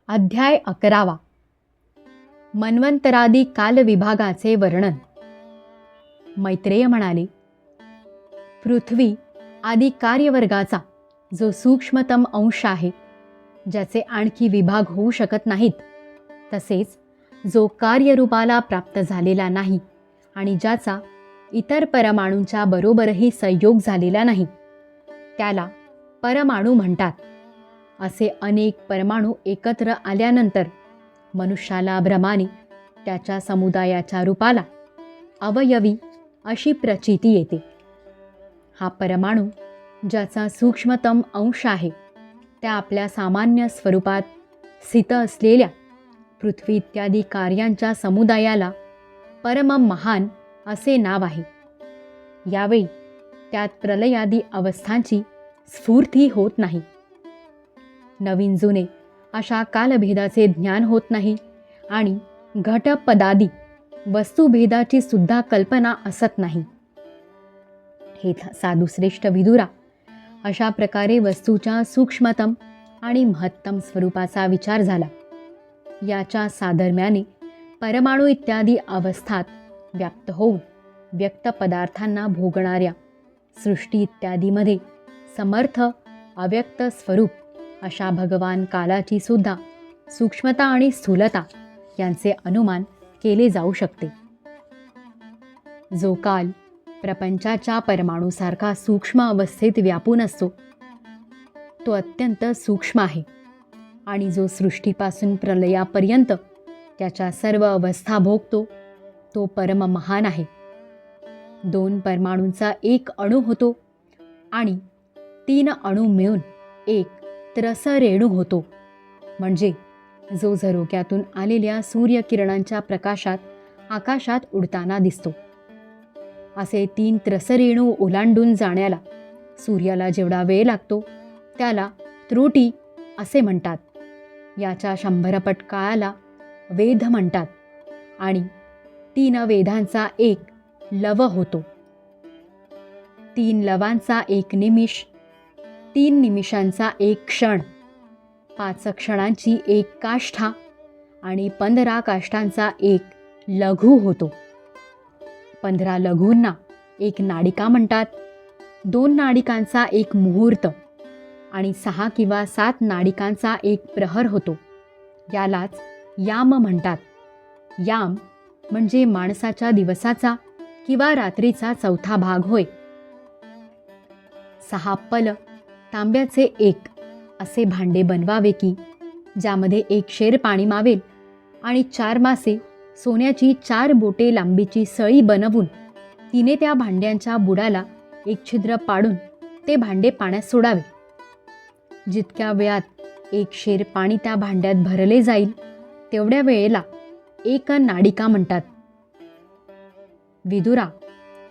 अध्याय 11. मन्वंतरादी कालविभागाचे वर्णन. मैत्रेय म्हणाले, पृथ्वी आदी कार्यवर्गाचा जो सूक्ष्मतम अंश आहे, ज्याचे आणखी विभाग होऊ शकत नाहीत, तसेच जो कार्यरूपाला प्राप्त झालेला नाही आणि ज्याचा इतर परमाणूंच्या बरोबरही संयोग झालेला नाही, त्याला परमाणू म्हणतात. असे अनेक परमाणू एकत्र आल्यानंतर मनुष्याला भ्रमाने त्याच्या समुदायाच्या रूपाला अवयवी अशी प्रचिती येते. हा परमाणू ज्याचा सूक्ष्मतम अंश आहे, त्या आपल्या सामान्य स्वरूपात स्थित असलेल्या पृथ्वी इत्यादी कार्यांच्या समुदायाला परम महान असे नाव आहे. यावेळी त्यात प्रलयादी अवस्थांची स्फूर्ती होत नाही. नवीन जुने अशा कालभेदाचे ज्ञान होत नाही आणि घटपदादी वस्तुभेदाची सुद्धा कल्पना असत नाही. हे साधुश्रेष्ठ विदुरा, अशा प्रकारे वस्तूच्या सूक्ष्मतम आणि महत्तम स्वरूपाचा विचार झाला. याच्या साधर्म्याने परमाणू इत्यादी अवस्थात व्याप्त होऊन व्यक्त पदार्थांना भोगणाऱ्या सृष्टी इत्यादीमध्ये समर्थ अव्यक्त स्वरूप अशा भगवान कालाची सुद्धा सूक्ष्मता आणि स्थूलता यांचे अनुमान केले जाऊ शकते. जो काल प्रपंचाच्या परमाणूसारखा सूक्ष्म अवस्थेत व्यापून असतो, तो अत्यंत सूक्ष्म आहे आणि जो सृष्टीपासून प्रलयापर्यंत त्याच्या सर्व अवस्था भोगतो, तो परम महान आहे. 2 परमाणूंचा एक अणू होतो आणि 3 अणू मिळून एक त्रस रेणू होतो, म्हणजे जो झरोक्यातून आलेल्या सूर्यकिरणांच्या प्रकाशात आकाशात उडताना दिसतो. असे 3 त्रसरेणू ओलांडून जाण्याला सूर्याला जेवढा वेळ लागतो, त्याला त्रुटी असे म्हणतात. याच्या 100 पट काळाला वेध म्हणतात आणि 3 वेधांचा एक लव होतो. 3 लवांचा एक निमिष, 3 निमिषांचा एक क्षण, 5 क्षणांची एक काष्ठा आणि 15 काष्ठांचा एक लघु होतो. 15 लघूंना एक नाडिका म्हणतात. 2 नाडिकांचा एक मुहूर्त आणि 6 किंवा 7 नाडिकांचा एक प्रहर होतो. यालाच याम म्हणतात. याम म्हणजे माणसाच्या दिवसाचा किंवा रात्रीचा 4था भाग होय. 6 पल तांब्याचे एक असे भांडे बनवावे की ज्यामध्ये 1 शेर पाणी मावेल आणि 4 मासे सोन्याची 4 बोटे लांबीची सळी बनवून तिने त्या भांड्यांच्या बुडाला एक छिद्र पाडून ते भांडे पाण्यात सोडावे. जितक्या वेळात 1 शेर पाणी त्या भांड्यात भरले जाईल, तेवढ्या वेळेला 1 नाडिका म्हणतात. विदुरा,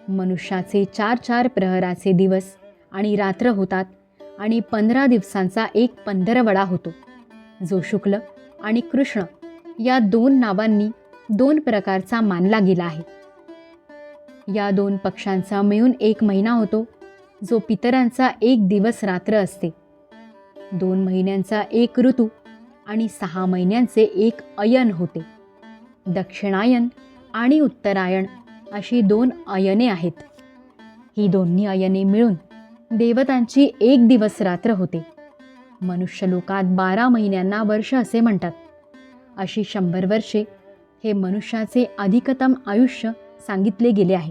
मनुष्याचे 4 प्रहराचे दिवस आणि रात्र होतात आणि 15 दिवसांचा एक 15वडा होतो, जो शुक्ल आणि कृष्ण या 2 नावांनी 2 प्रकारचा मानला गेला आहे. या 2 पक्षांचा मिळून 1 महिना होतो, जो पितरांचा 1 दिवस रात्र असते. 2 महिन्यांचा एक ऋतू आणि 6 महिन्यांचे एक अयन होते. दक्षिणायन आणि उत्तरायण अशी 2 अयने आहेत. ही दोन्ही अयने मिळून देवतांची 1 दिवस रात्र होते. मनुष्यलोकात 12 महिन्यांना वर्ष असे म्हणतात. अशी 100 वर्षे हे मनुष्याचे अधिकतम आयुष्य सांगितले गेले आहे.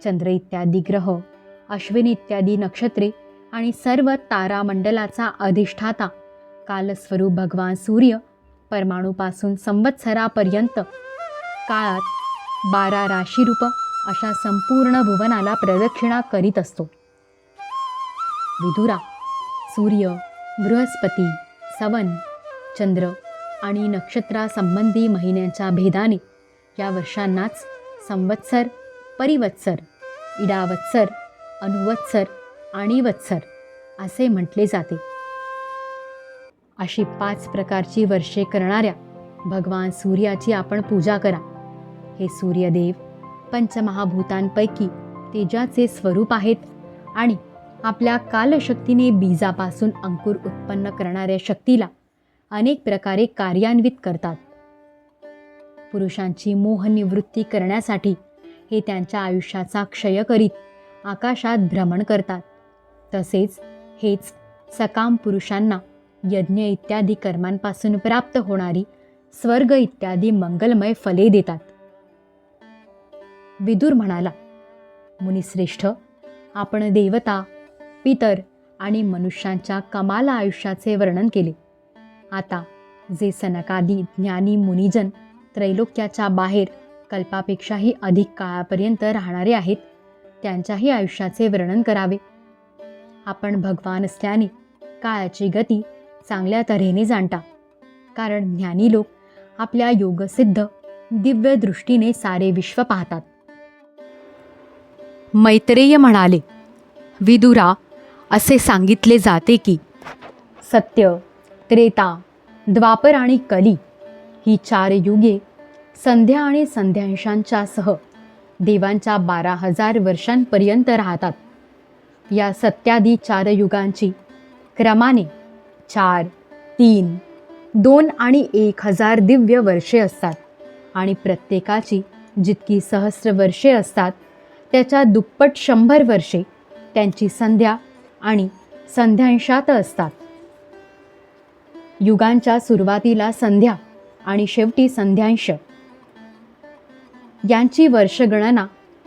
चंद्र इत्यादी ग्रह, अश्विनी इत्यादी नक्षत्रे आणि सर्व तारामंडलाचा अधिष्ठाता कालस्वरूप भगवान सूर्य परमाणूपासून संवत्सरापर्यंत काळात 12 राशीरूप अशा संपूर्ण भुवनाला प्रदक्षिणा करीत असतो. विदुरा, सूर्य, बृहस्पती, सवन, चंद्र आणि नक्षत्रासंबंधी महिन्यांच्या भेदाने या वर्षांनाच संवत्सर, परिवत्सर, इडावत्सर, अनुवत्सर आणि वत्सर असे म्हटले जाते. अशी 5 प्रकारची वर्षे करणाऱ्या भगवान सूर्याची आपण पूजा करा. हे सूर्यदेव पंचमहाभूतांपैकी तेजाचे स्वरूप आहेत आणि आपल्या कालशक्तीने बीजापासून अंकुर उत्पन्न करणाऱ्या शक्तीला अनेक प्रकारे कार्यान्वित करतात. पुरुषांची मोहनिवृत्ती करण्यासाठी हे त्यांच्या आयुष्याचा क्षय करीत आकाशात भ्रमण करतात. तसेच हेच सकाम पुरुषांना यज्ञ इत्यादी कर्मांपासून प्राप्त होणारी स्वर्ग इत्यादी मंगलमय फले देतात. विदुर म्हणाला, मुनिश्रेष्ठ, आपण देवता, पितर आणि मनुष्यांच्या कमाल आयुष्याचे वर्णन केले. आता जे सनकादी ज्ञानी मुनिजन त्रैलोक्याच्या बाहेर कल्पापेक्षाही अधिक काळापर्यंत राहणारे आहेत, त्यांच्याही आयुष्याचे वर्णन करावे. आपण भगवान असल्याने काळाची गती चांगल्या तऱ्हेने जाणता, कारण ज्ञानी लोक आपल्या योगसिद्ध दिव्य दृष्टीने सारे विश्व पाहतात. मैत्रेय म्हणाले, विदुरा, असे सांगितले जाते की सत्य, त्रेता, द्वापर आणि कली ही 4 युगे संध्या आणि संध्यांशांच्या सह देवांच्या 12,000 वर्षांपर्यंत राहतात. या सत्यादी 4 युगांची क्रमाने 4, 3, 2 आणि 1,000 दिव्य वर्षे असतात आणि प्रत्येकाची जितकी सहस्र वर्षे असतात त्याच्या दुप्पट 100 वर्षे त्यांची संध्या आणि संध्यांशात असतात. युगांच्या सुरुवातीला संध्या आणि शेवटी संध्यांश यांची वर्षगणना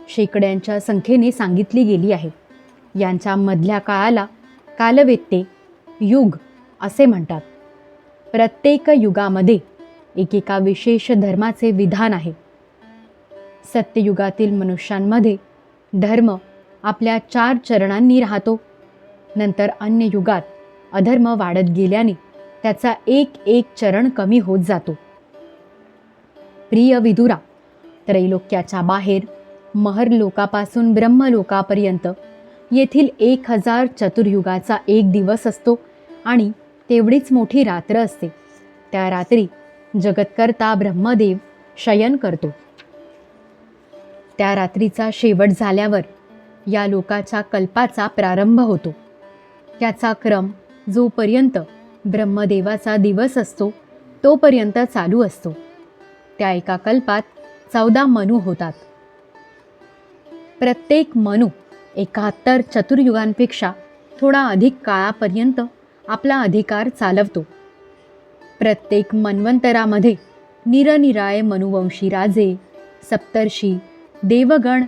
शेकड्यांच्या संख्येने सांगितली गेली आहे. यांच्या मधल्या काळाला कालवेत्ते युग असे म्हणतात. प्रत्येक युगामध्ये एकेका विशेष धर्माचे विधान आहे. सत्ययुगातील मनुष्यांमध्ये धर्म आपल्या 4 चरणांनी राहतो. नंतर अन्य युगात अधर्म वाढत गेल्याने त्याचा एक चरण कमी होत जातो. प्रिय विदुरा, त्रैलोक्याच्या बाहेर महरलोकापासून ब्रह्मलोकापर्यंत येथील 1,000 चतुर्युगाचा एक दिवस असतो आणि तेवढीच मोठी रात्र असते. त्या रात्री जगतकर्ता ब्रह्मदेव शयन करतो. त्या रात्रीचा शेवट झाल्यावर या लोकाच्या कल्पाचा प्रारंभ होतो. त्याचा क्रम जोपर्यंत ब्रह्मदेवाचा दिवस असतो तोपर्यंत चालू असतो. त्या एका कल्पात 14 मनू होतात. प्रत्येक मनू 71 चतुर्युगांपेक्षा थोडा अधिक काळापर्यंत आपला अधिकार चालवतो. प्रत्येक मन्वंतरामध्ये निरनिराळे मनुवंशी राजे, सप्तर्षी, देवगण,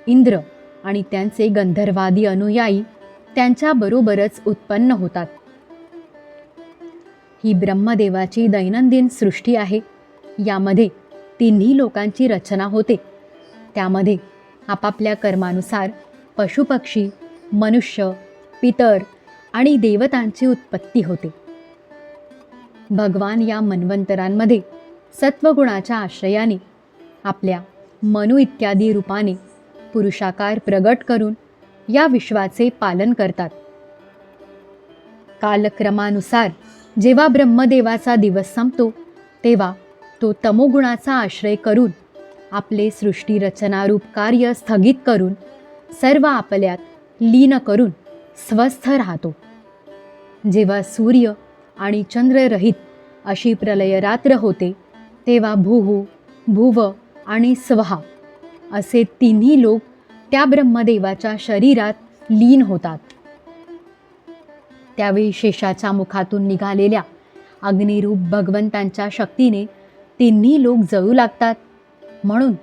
इंद्र आणि त्यांचे गंधर्वादी अनुयायी त्यांच्याबरोबरच उत्पन्न होतात. ही ब्रह्मदेवाची दैनंदिन सृष्टी आहे. यामध्ये 3 लोकांची रचना होते. त्यामध्ये आपापल्या कर्मानुसार पशुपक्षी, मनुष्य, पितर आणि देवतांची उत्पत्ती होते. भगवान या मन्वंतरांमध्ये सत्वगुणाच्या आश्रयाने आपल्या मनु इत्यादी रूपाने पुरुषाकार प्रगट करून या विश्वाचे पालन करतात. कालक्रमानुसार जेव्हा ब्रह्मदेवाचा दिवस संपतो तेव्हा तो तमोगुणाचा आश्रय करून आपले सृष्टी रचनारूप कार्य स्थगित करून सर्व आपल्यात लीन करून स्वस्थ राहतो. जेव्हा सूर्य आणि चंद्ररहित अशी प्रलय रात्र होते तेव्हा भूः, भुव आणि स्वहा असे 3 लोक त्या ब्रह्मदेवाच्या शरीरात लीन होतात. त्यावेळी शेषाच्या मुखातून निघालेल्या अग्निरूप भगवंतांच्या शक्तीने 3 लोक जळू लागतात. म्हणून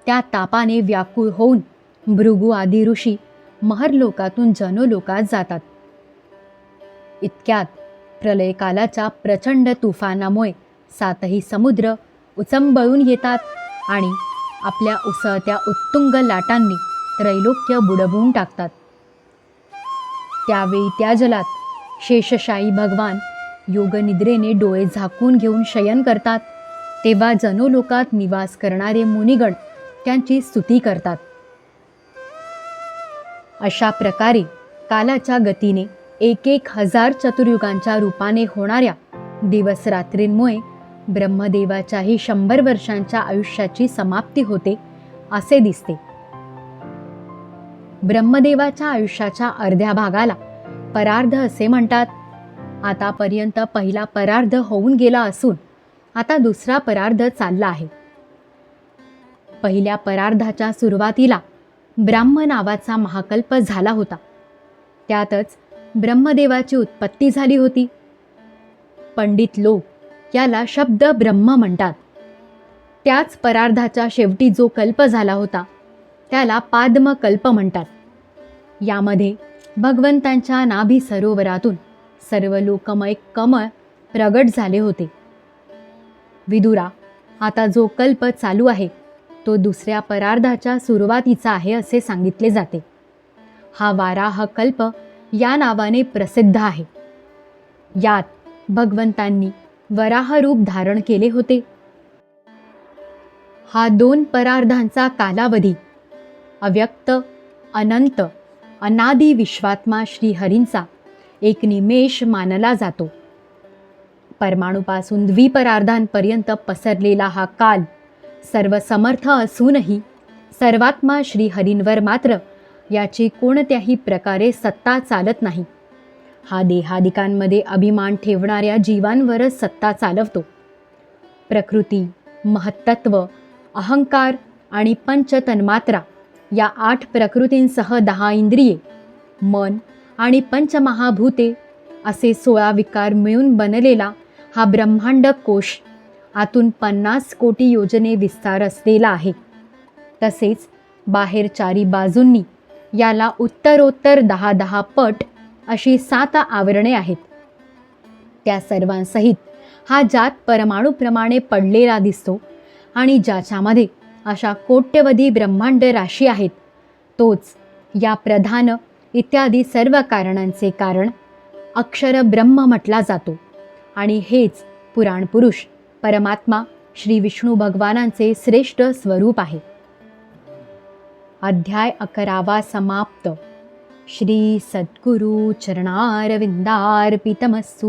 त्या तापाने व्याकुळ होऊन भृगु आदी ऋषी महरलोकातून जनोलोकात जातात. इतक्यात प्रलयकालाच्या प्रचंड तुफानामुळे 7ही समुद्र उचंबळून येतात आणि आपल्या उसळत्या उत्तुंग लाटांनी त्रैलोक्य बुडवून टाकतात. त्यावेळी त्या जलात शेषशायी भगवान योगनिद्रेने डोळे झाकून घेऊन शयन करतात. तेव्हा जनोलोकात निवास करणारे मुनिगण त्यांची स्तुती करतात. अशा प्रकारे कालाच्या गतीने 1,000 चतुर्युगांच्या रूपाने होणाऱ्या दिवसरात्रींमुळे ब्रह्मदेवाच्याही 100 वर्षांच्या आयुष्याची समाप्ती होते असे दिसते. ब्रह्मदेवाच्या आयुष्याच्या अर्ध्या भागाला परार्ध असे म्हणतात. आतापर्यंत पहिला परार्ध होऊन गेला असून आता दुसरा परार्ध चालला आहे. पहिल्या परार्धाच्या सुरुवातीला ब्राह्म नावाचा महाकल्प झाला होता. त्यातच ब्रह्मदेवाची उत्पत्ती झाली होती. पंडित लोक याला शब्द ब्रह्म म्हणतात. त्याच परार्धाच्या शेवटी जो कल्प झाला होता त्याला पाद्मकल्प म्हणतात. यामध्ये भगवंतांच्या नाभी सरोवरातून सर्व लोकमय कमळ प्रगट झाले होते. विदुरा, आता जो कल्प चालू आहे तो दुसऱ्या परार्धाच्या सुरुवातीचा आहे असे सांगितले जाते. हा वाराह कल्प या नावाने प्रसिद्ध आहे. यात भगवंतांनी वराह रूप धारण केले होते. हा 2 परार्धांचा कालावधी अव्यक्त, अनंत, अनादि विश्वात्मा श्रीहरींचा एक निमेष मानला जातो. परमाणुपासून द्विपरार्धांपर्यंत पसरलेला हा काल सर्व समर्थ असूनही सर्वात्मा श्रीहरींवर मात्र याची कोणत्याही प्रकारे सत्ता चालत नाही. हा देहादिकांमध्ये अभिमान ठेवणाऱ्या जीवांवरच सत्ता चालवतो. प्रकृती, महत्त्व, अहंकार आणि पंचतन्मात्रा या 8 प्रकृतींसह 10 इंद्रिये, मन आणि पंचमहाभूते असे 16 विकार मिळून बनलेला हा ब्रह्मांड कोश आतून 50 कोटी योजने विस्तार असलेला आहे. तसेच बाहेर 4 बाजूंनी याला उत्तरोत्तर 10-10 पट अशी 7 आवरणे आहेत. त्या सर्वांसहित हा जात परमाणूप्रमाणे पडलेला दिसतो आणि ज्याच्यामध्ये अशा कोट्यवधी ब्रह्मांड राशी आहेत तोच या प्रधान इत्यादी सर्व कारणांचे कारण अक्षर ब्रह्म म्हटला जातो आणि हेच पुराण पुरुष परमात्मा श्री विष्णू भगवानांचे श्रेष्ठ स्वरूप आहे. अध्याय 11वा समाप्त. श्री सद्गुरु चरणारविंदार्पितमस्तु.